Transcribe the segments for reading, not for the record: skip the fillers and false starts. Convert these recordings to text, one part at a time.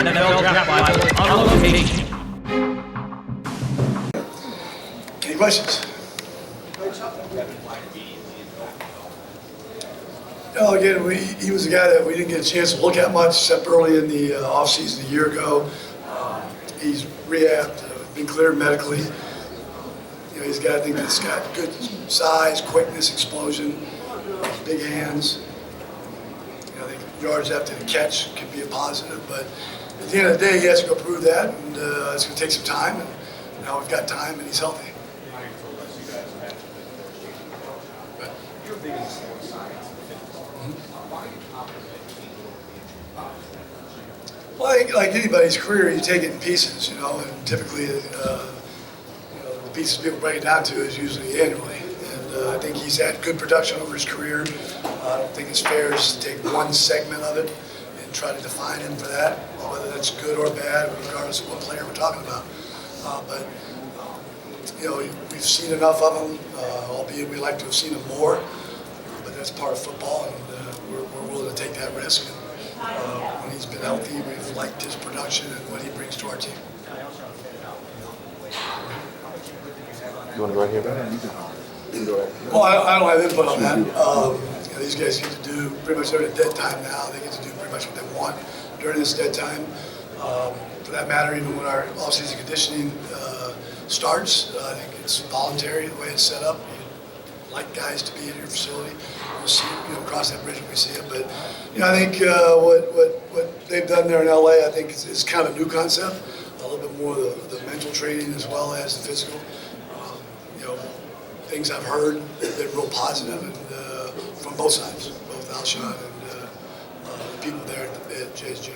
NFL Draft Bible on location. Any questions? No, again, he was a guy that we didn't get a chance to look at much, except early in the offseason a year ago. He's rehabbed, been cleared medically. He's a guy, I think, that's got good size, quickness, explosion, big hands. I think yards after the catch could be a positive, but at the end of the day, he has to go prove that, and it's going to take some time. And now we've got time, and he's healthy. Well, I think like anybody's career, you take it in pieces, and typically, the pieces people break it down to is usually annually. And I think he's had good production over his career. I don't think it's fair to take one segment of it and try to define him for that, whether that's good or bad, regardless of what player we're talking about. But we've seen enough of him, albeit we'd like to have seen him more. But that's part of football, and we're willing to take that risk. When he's been healthy, we've liked his production and what he brings to our team. You want to go right here, Well, I don't have input on that. These guys get to do pretty much every dead time now. They get to do pretty much what they want during this dead time. For that matter, even when our off-season conditioning starts, I think it's voluntary the way it's set up. You'd like guys to be in your facility. We'll see, cross that bridge when we see it. But I think what they've done there in LA, I think is kind of a new concept. A little bit more the mental training as well as the physical. Things I've heard have been real positive, and from both sides, both Alshon and the people there at Jay's gym.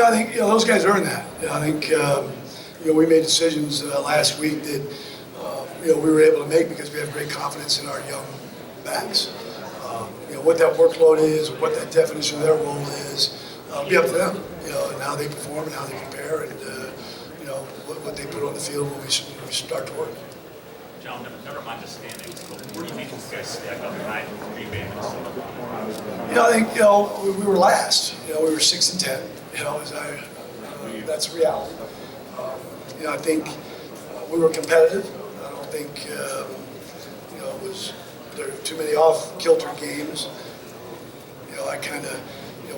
I think those guys earn that. I think we made decisions last week that we were able to make because we have great confidence in our young backs. What that workload is, what that definition of their role is, it'll be up to them. And how they perform and how they compare, and what they put on the field when we start to work. John, never mind the standings, but where do you think these guys stack up tonight with Green Bay and Minnesota? I think we were last. We were 6-10. That's reality. I think we were competitive. I don't think there were too many off-kilter games.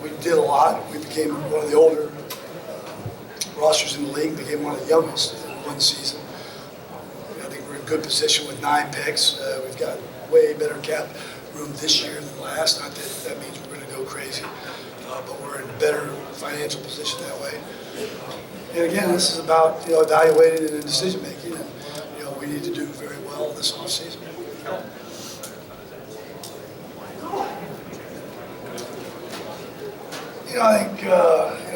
We did a lot. We became one of the older rosters in the league, became one of the youngest in one season. I think we're in good position with 9 picks. We've got way better cap room this year than last. Not that means we're going to go crazy, but we're in a better financial position that way. And again, this is about evaluating and decision making, and we need to do very well this offseason. I think,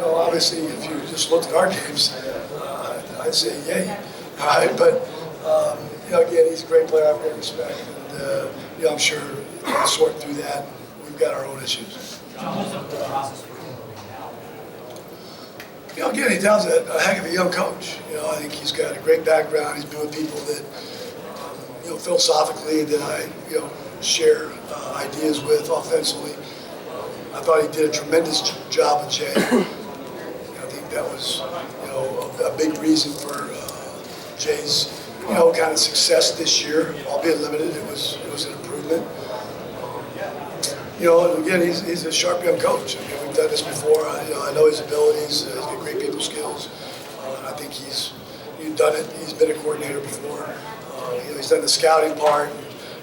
obviously, if you just looked at our games, I'd say yay. But, again, he's a great player. I have great respect. And, I'm sure we'll sort through that. We've got our own issues. Again, he tells a heck of a young coach. I think he's got a great background. He's been with people that, philosophically, that I, share ideas with offensively. I thought he did a tremendous job with Jay. I think that was, a big reason for Jay's, kind of success this year, albeit limited. It was an improvement. And again, he's a sharp young coach. I mean, we've done this before. I know his abilities. He's got great people skills. I think he's done it. He's been a coordinator before. He's done the scouting part.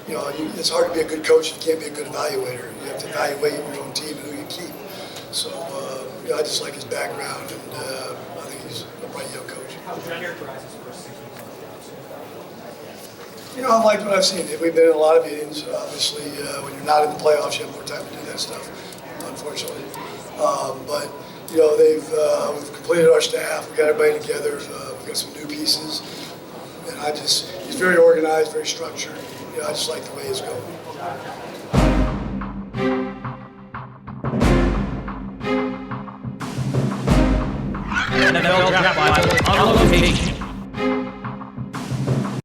It's hard to be a good coach if you can't be a good evaluator. You have to evaluate your own team and who you keep. So, I just like his background, and I think he's a bright young coach. How would you characterize his first 6 months? I've liked what I've seen. We've been in a lot of meetings. Obviously, when you're not in the playoffs, you have more time to do that stuff, unfortunately. But, we've completed our staff. We've got everybody together. We've got some new pieces. And he's very organized, very structured. I just like the way he's going. NFL Draft Bible on location.